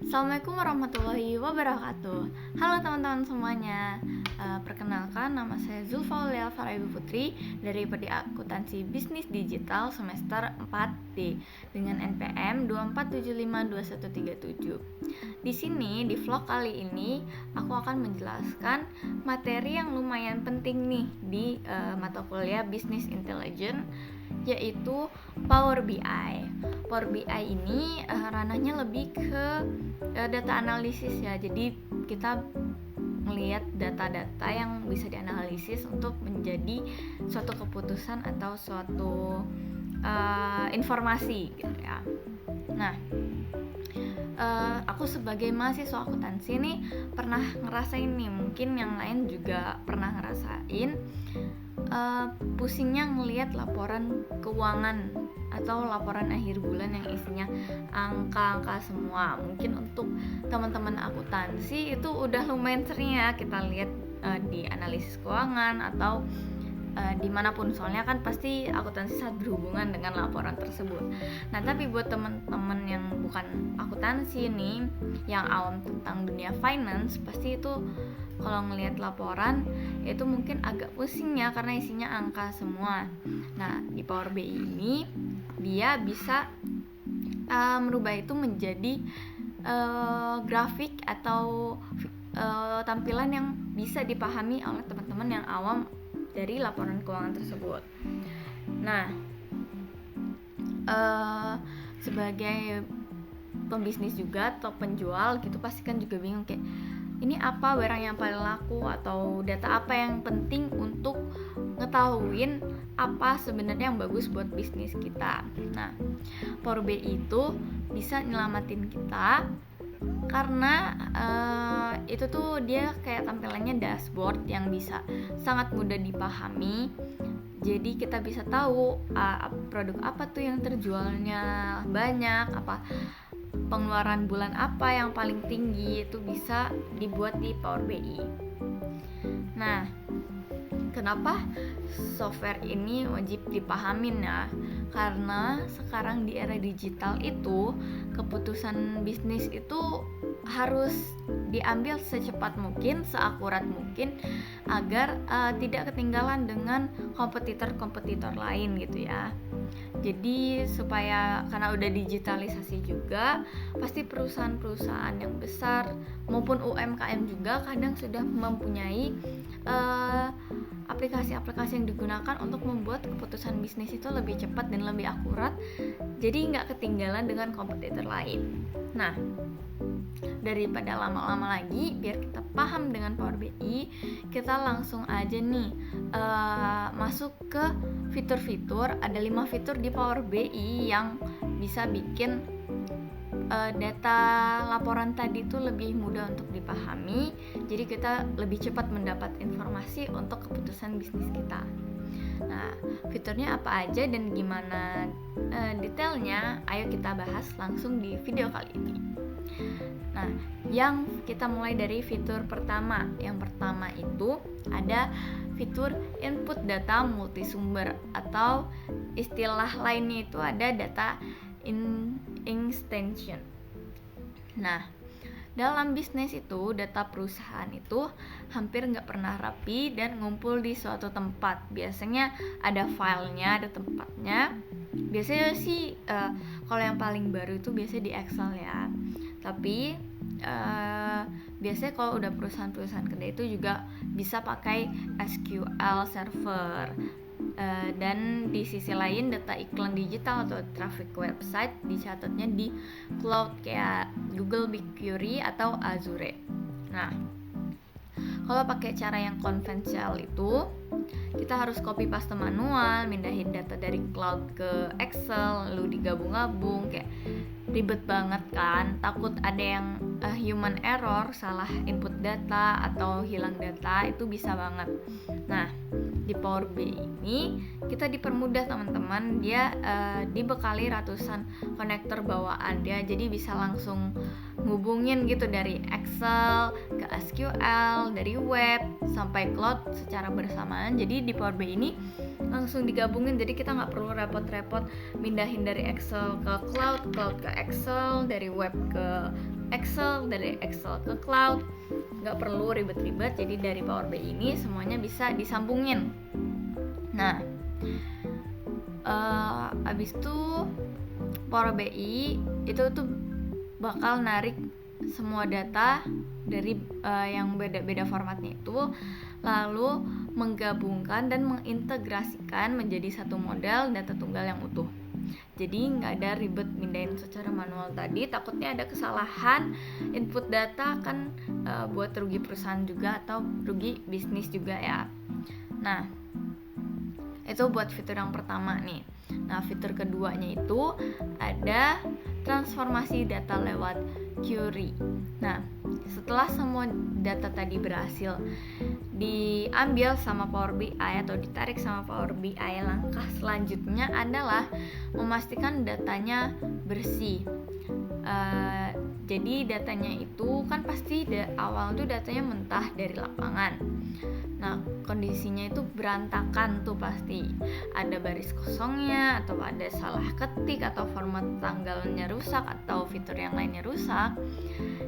Assalamualaikum warahmatullahi wabarakatuh. Halo teman-teman semuanya. Perkenalkan, nama saya Zulfa Aulia Faraibu Putri dari Prodi Akuntansi Bisnis Digital semester 4D dengan NPM 24752137. Di sini di vlog kali ini aku akan menjelaskan materi yang lumayan penting nih di mata kuliah Business Intelligence, yaitu Power BI. Power BI ini ranahnya lebih ke data analisis ya. Jadi kita melihat data-data yang bisa dianalisis untuk menjadi suatu keputusan atau suatu informasi gitu ya. Nah, aku sebagai mahasiswa akuntansi nih pernah ngerasain nih, mungkin yang lain juga pernah ngerasain pusingnya ngelihat laporan keuangan atau laporan akhir bulan yang isinya angka-angka semua. Mungkin untuk teman-teman akuntansi itu udah lumayan sering ya kita lihat di analisis keuangan atau dimanapun, soalnya kan pasti akuntansi sangat berhubungan dengan laporan tersebut. Nah, tapi buat teman-teman yang bukan akuntansi nih, yang awam tentang dunia finance, pasti itu kalau ngelihat laporan itu mungkin agak pusing ya, karena isinya angka semua. Nah, di Power BI ini dia bisa merubah itu menjadi grafik atau tampilan yang bisa dipahami oleh teman-teman yang awam dari laporan keuangan tersebut. Nah, sebagai pembisnis juga atau penjual gitu, pasti kan juga bingung kayak ini apa barang yang paling laku atau data apa yang penting untuk ngetahuin apa sebenarnya yang bagus buat bisnis kita. Nah, Power BI itu bisa nyelamatin kita karena itu tuh dia kayak tampilannya dashboard yang bisa sangat mudah dipahami. Jadi kita bisa tahu produk apa tuh yang terjualnya banyak, apa pengeluaran bulan apa yang paling tinggi, itu bisa dibuat di Power BI. Nah, kenapa software ini wajib dipahamin ya? Karena sekarang di era digital itu keputusan bisnis itu harus diambil secepat mungkin, seakurat mungkin, agar tidak ketinggalan dengan kompetitor-kompetitor lain gitu ya. Jadi supaya, karena udah digitalisasi juga, pasti perusahaan-perusahaan yang besar maupun UMKM juga kadang sudah mempunyai aplikasi-aplikasi yang digunakan untuk membuat keputusan bisnis itu lebih cepat dan lebih akurat, jadi nggak ketinggalan dengan kompetitor lain. Nah, daripada lama-lama lagi, biar kita paham dengan Power BI, kita langsung aja nih masuk ke fitur-fitur. Ada 5 fitur di Power BI yang bisa bikin data laporan tadi itu lebih mudah untuk dipahami, jadi kita lebih cepat mendapat informasi untuk keputusan bisnis kita. Nah, fiturnya apa aja dan gimana detailnya, ayo kita bahas langsung di video kali ini. Nah, yang kita mulai dari fitur pertama. Yang pertama itu ada fitur input data multisumber, atau istilah lainnya itu ada data extension. Nah, dalam bisnis itu data perusahaan itu hampir nggak pernah rapi dan ngumpul di suatu tempat. Biasanya ada filenya, ada tempatnya. Biasanya sih kalau yang paling baru itu biasanya di Excel ya. Tapi biasanya kalau udah perusahaan-perusahaan gede itu juga bisa pakai SQL server. Dan di sisi lain data iklan digital atau traffic website dicatatnya di cloud kayak Google BigQuery atau Azure. Nah, kalau pakai cara yang konvensional itu kita harus copy paste manual, mindahin data dari cloud ke Excel, lalu digabung-gabung, kayak ribet banget kan. Takut ada yang human error, salah input data atau hilang data, itu bisa banget. Nah, di Power BI ini kita dipermudah teman-teman, dia dibekali ratusan konektor bawaan dia, jadi bisa langsung ngubungin gitu dari Excel ke SQL, dari web sampai cloud secara bersamaan. Jadi di Power BI ini langsung digabungin, jadi kita nggak perlu repot-repot mindahin dari Excel ke cloud, cloud ke Excel, dari web ke Excel, dari Excel ke cloud, nggak perlu ribet-ribet. Jadi dari Power BI ini semuanya bisa disambungin. Nah, abis itu Power BI itu tuh bakal narik semua data dari yang beda-beda formatnya itu, lalu menggabungkan dan mengintegrasikan menjadi satu model data tunggal yang utuh. Jadi nggak ada ribet mindahin secara manual tadi, takutnya ada kesalahan input data kan buat rugi perusahaan juga atau rugi bisnis juga ya. Nah, itu buat fitur yang pertama nih. Nah, fitur keduanya itu ada transformasi data lewat query. Nah, setelah semua data tadi berhasil diambil sama Power BI atau ditarik sama Power BI, langkah selanjutnya adalah memastikan datanya bersih. Jadi datanya itu kan pasti awal tuh datanya mentah dari lapangan. Nah, kondisinya itu berantakan tuh pasti. Ada baris kosongnya, atau ada salah ketik, atau format tanggalnya rusak, atau fitur yang lainnya rusak.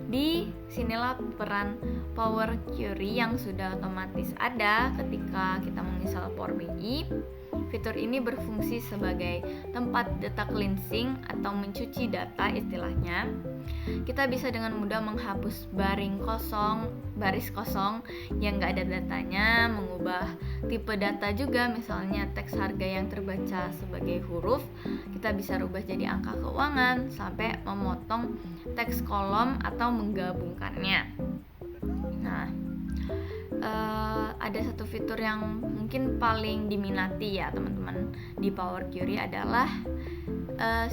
Di sinilah peran Power Query yang sudah otomatis ada ketika kita menginstal Power BI. Fitur ini berfungsi sebagai tempat data cleansing atau mencuci data istilahnya. Kita bisa dengan mudah menghapus baris kosong yang nggak ada datanya, mengubah tipe data juga, misalnya teks harga yang terbaca sebagai huruf, kita bisa rubah jadi angka keuangan, sampai memotong teks kolom atau menggabungkannya. Nah, ada satu fitur yang mungkin paling diminati ya teman-teman di Power Query adalah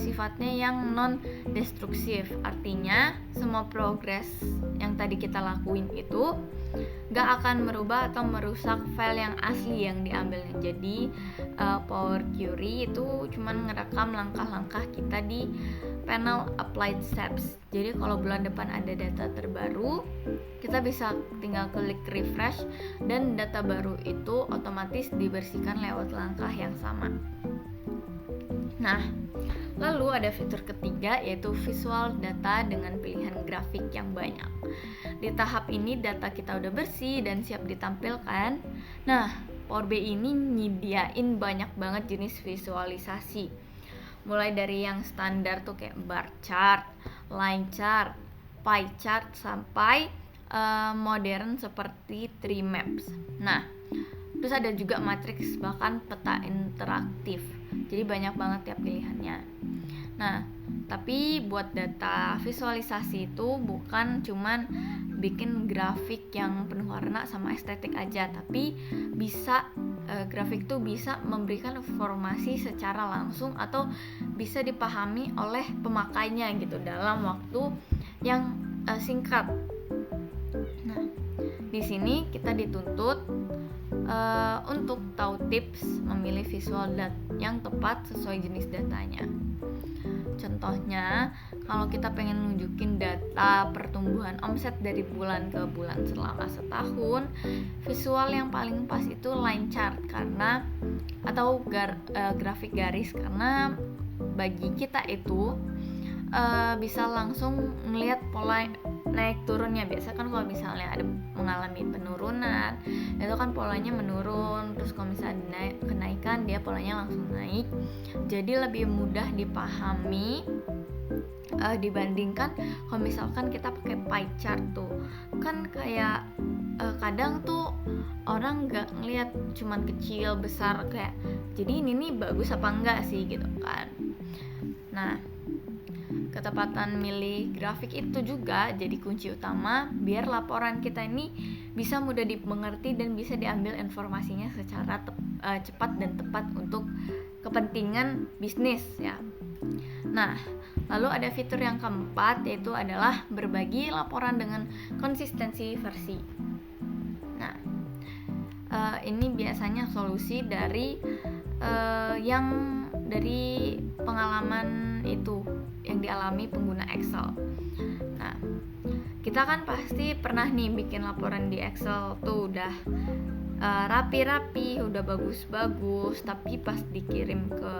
sifatnya yang non-destruktif. Artinya semua progres yang tadi kita lakuin itu gak akan merubah atau merusak file yang asli yang diambilnya. Jadi Power Query itu cuman ngerekam langkah-langkah kita di panel Applied Steps. Jadi kalau bulan depan ada data terbaru, kita bisa tinggal klik refresh dan data baru itu otomatis dibersihkan lewat langkah yang sama. Nah, lalu ada fitur ketiga yaitu visual data dengan pilihan grafik yang banyak. Di tahap ini data kita udah bersih dan siap ditampilkan. Nah, Power BI ini nyediain banyak banget jenis visualisasi. Mulai dari yang standar tuh kayak bar chart, line chart, pie chart, sampai modern seperti tree maps. Nah, terus ada juga matriks, bahkan peta interaktif. Jadi banyak banget tiap pilihannya. Nah, tapi buat data visualisasi itu bukan cuman bikin grafik yang penuh warna sama estetik aja, tapi bisa grafik tuh bisa memberikan informasi secara langsung atau bisa dipahami oleh pemakainya gitu dalam waktu yang singkat. Nah, di sini kita dituntut untuk tahu tips memilih visual yang tepat sesuai jenis datanya. Contohnya, kalau kita pengen nunjukin data pertumbuhan omset dari bulan ke bulan selama setahun, visual yang paling pas itu line chart atau grafik garis, karena bagi kita itu bisa langsung ngelihat pola naik turunnya. Biasa kan kalau misalnya ada mengalami penurunan, itu kan polanya menurun, terus kalau misalnya kenaikan dia polanya langsung naik. Jadi lebih mudah dipahami dibandingkan kalau misalkan kita pakai pie chart tuh kan kayak kadang tuh orang nggak ngelihat cuman kecil besar, kayak jadi ini nih bagus apa enggak sih gitu kan. Nah, ketepatan milih grafik itu juga jadi kunci utama biar laporan kita ini bisa mudah dimengerti dan bisa diambil informasinya secara cepat dan tepat untuk kepentingan bisnis ya. Nah, lalu ada fitur yang keempat yaitu adalah berbagi laporan dengan konsistensi versi. Nah, ini biasanya solusi dari pengalaman itu yang dialami pengguna Excel. Nah, kita kan pasti pernah nih bikin laporan di Excel tuh udah rapi-rapi, udah bagus-bagus, tapi pas dikirim ke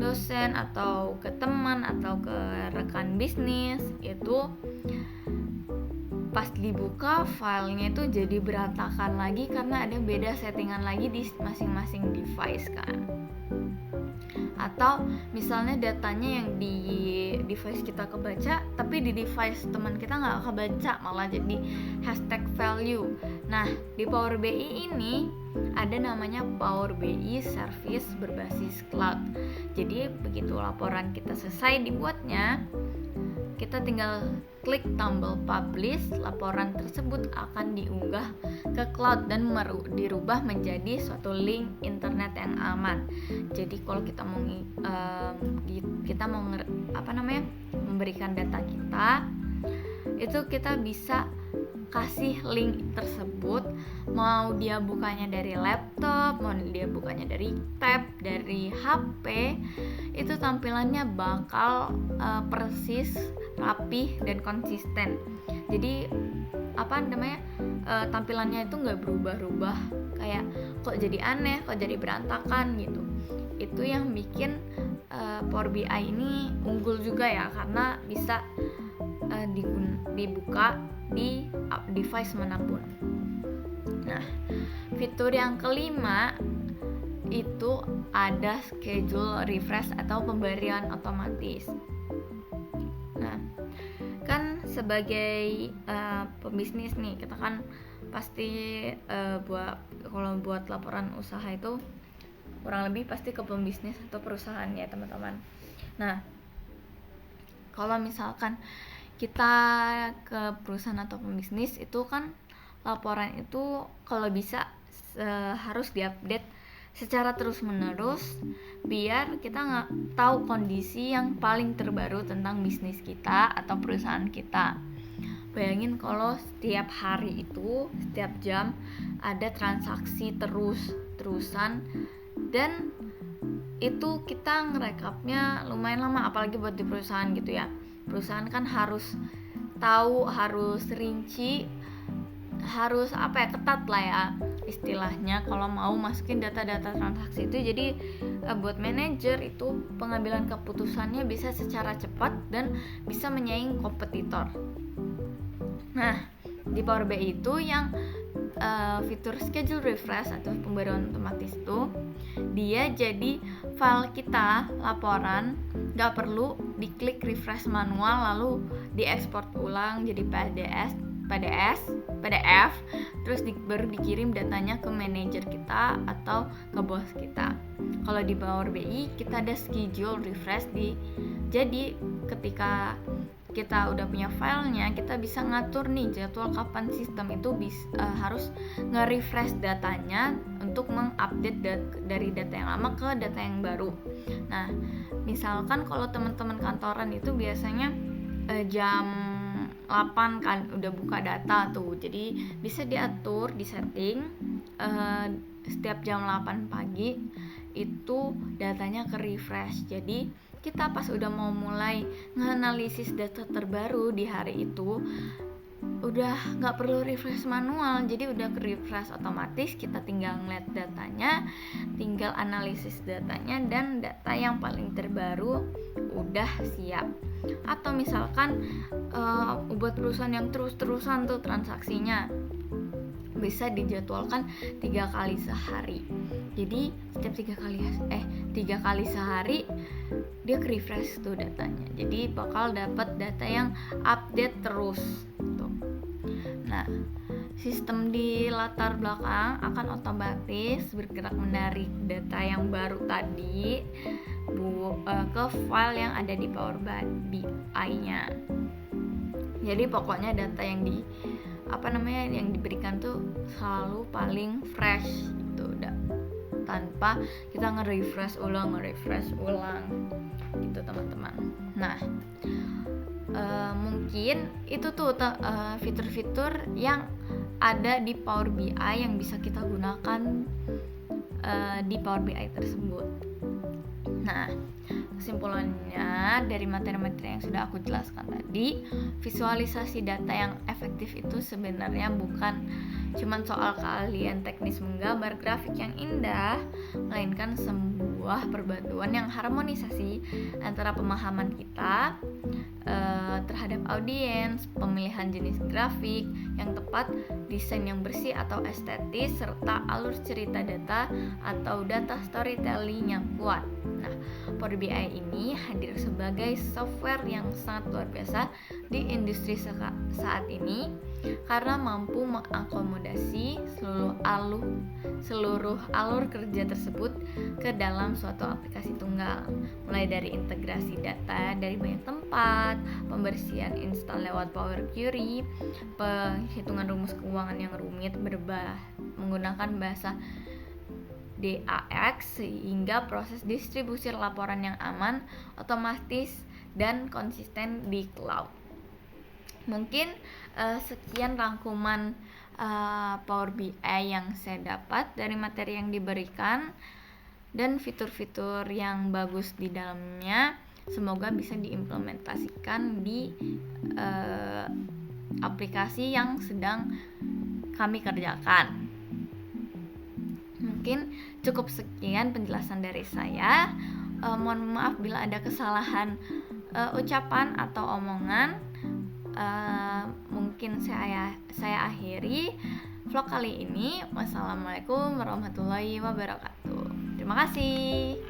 dosen atau ke teman atau ke rekan bisnis, itu pas dibuka filenya itu jadi berantakan lagi karena ada beda settingan lagi di masing-masing device kan. Atau misalnya datanya yang di device kita kebaca tapi di device teman kita nggak kebaca, malah jadi hashtag value. Nah, di Power BI ini ada namanya Power BI Service berbasis cloud. Jadi begitu laporan kita selesai dibuatnya, kita tinggal klik tombol publish, laporan tersebut akan diunggah ke cloud dan dirubah menjadi suatu link internet yang aman. Jadi kalau kita mau memberikan data kita, itu kita bisa kasih link tersebut, mau dia bukanya dari laptop, mau dia bukanya dari tab, dari HP, itu tampilannya bakal persis, rapih dan konsisten. Jadi tampilannya itu nggak berubah-ubah kayak kok jadi aneh, kok jadi berantakan gitu. Itu yang bikin Power BI ini unggul juga ya, karena bisa dibuka di device manapun. Nah, fitur yang kelima itu ada schedule refresh atau pemberian otomatis. Nah, kan sebagai pebisnis nih, kita kan pasti kalau buat laporan usaha itu kurang lebih pasti ke pembisnis atau perusahaan ya teman-teman. Nah, kalau misalkan kita ke perusahaan atau pembisnis itu kan laporan itu kalau bisa harus diupdate secara terus-menerus biar kita nggak tahu kondisi yang paling terbaru tentang bisnis kita atau perusahaan kita. Bayangin kalau setiap hari itu, setiap jam ada transaksi terusan dan itu kita ngerekapnya lumayan lama, apalagi buat di perusahaan gitu ya. Perusahaan kan harus tahu, harus rinci, harus ketat lah ya istilahnya kalau mau masukin data-data transaksi itu. Jadi buat manajer itu pengambilan keputusannya bisa secara cepat dan bisa menyaing kompetitor. Nah, di Power BI itu yang fitur schedule refresh atau pemberian otomatis itu dia jadi file kita laporan gak perlu diklik refresh manual lalu diekspor ulang jadi PDF terus baru dikirim datanya ke manajer kita atau ke bos kita. Kalau di Power BI kita ada schedule refresh jadi ketika kita udah punya filenya, kita bisa ngatur nih jadwal kapan sistem itu harus nge-refresh datanya untuk mengupdate dari data yang lama ke data yang baru. Nah, misalkan kalau teman-teman kantoran itu biasanya jam 8 kan udah buka data tuh. Jadi bisa diatur, disetting setiap jam 8 pagi itu datanya ke refresh. Jadi kita pas udah mau mulai nganalisis data terbaru di hari itu udah nggak perlu refresh manual, jadi udah ke refresh otomatis. Kita tinggal ngeliat datanya, tinggal analisis datanya, dan data yang paling terbaru udah siap. Atau misalkan buat perusahaan yang terus-terusan tuh transaksinya bisa dijadwalkan 3 kali sehari. Jadi setiap 3 kali sehari dia ke refresh tuh datanya. Jadi bakal dapat data yang update terus tuh. Nah, sistem di latar belakang akan otomatis bergerak menarik data yang baru tadi ke file yang ada di Power BI-nya. Jadi pokoknya data yang yang diberikan tuh selalu paling fresh gitu, udah tanpa kita nge-refresh ulang gitu teman-teman. Nah, mungkin itu tuh fitur-fitur yang ada di Power BI yang bisa kita gunakan di Power BI tersebut. Nah, kesimpulannya dari materi-materi yang sudah aku jelaskan tadi, visualisasi data yang efektif itu sebenarnya bukan cuma soal keahlian teknis menggambar grafik yang indah, melainkan sebuah perpaduan yang harmonisasi antara pemahaman kita terhadap audiens, pemilihan jenis grafik yang tepat, desain yang bersih atau estetis, serta alur cerita data atau data storytelling yang kuat. Nah, Power BI ini hadir sebagai software yang sangat luar biasa di industri saat ini karena mampu mengakomodasi seluruh alur kerja tersebut ke dalam suatu aplikasi tunggal, mulai dari integrasi data dari banyak tempat, pembersihan install lewat Power Query, penghitungan rumus keuangan yang rumit menggunakan bahasa DAX, sehingga proses distribusi laporan yang aman, otomatis, dan konsisten di cloud. Mungkin sekian rangkuman Power BI yang saya dapat dari materi yang diberikan dan fitur-fitur yang bagus di dalamnya. Semoga bisa diimplementasikan di aplikasi yang sedang kami kerjakan. Mungkin cukup sekian penjelasan dari saya. Mohon maaf bila ada kesalahan ucapan atau omongan. Mungkin saya akhiri vlog kali ini. Wassalamualaikum warahmatullahi wabarakatuh. Terima kasih.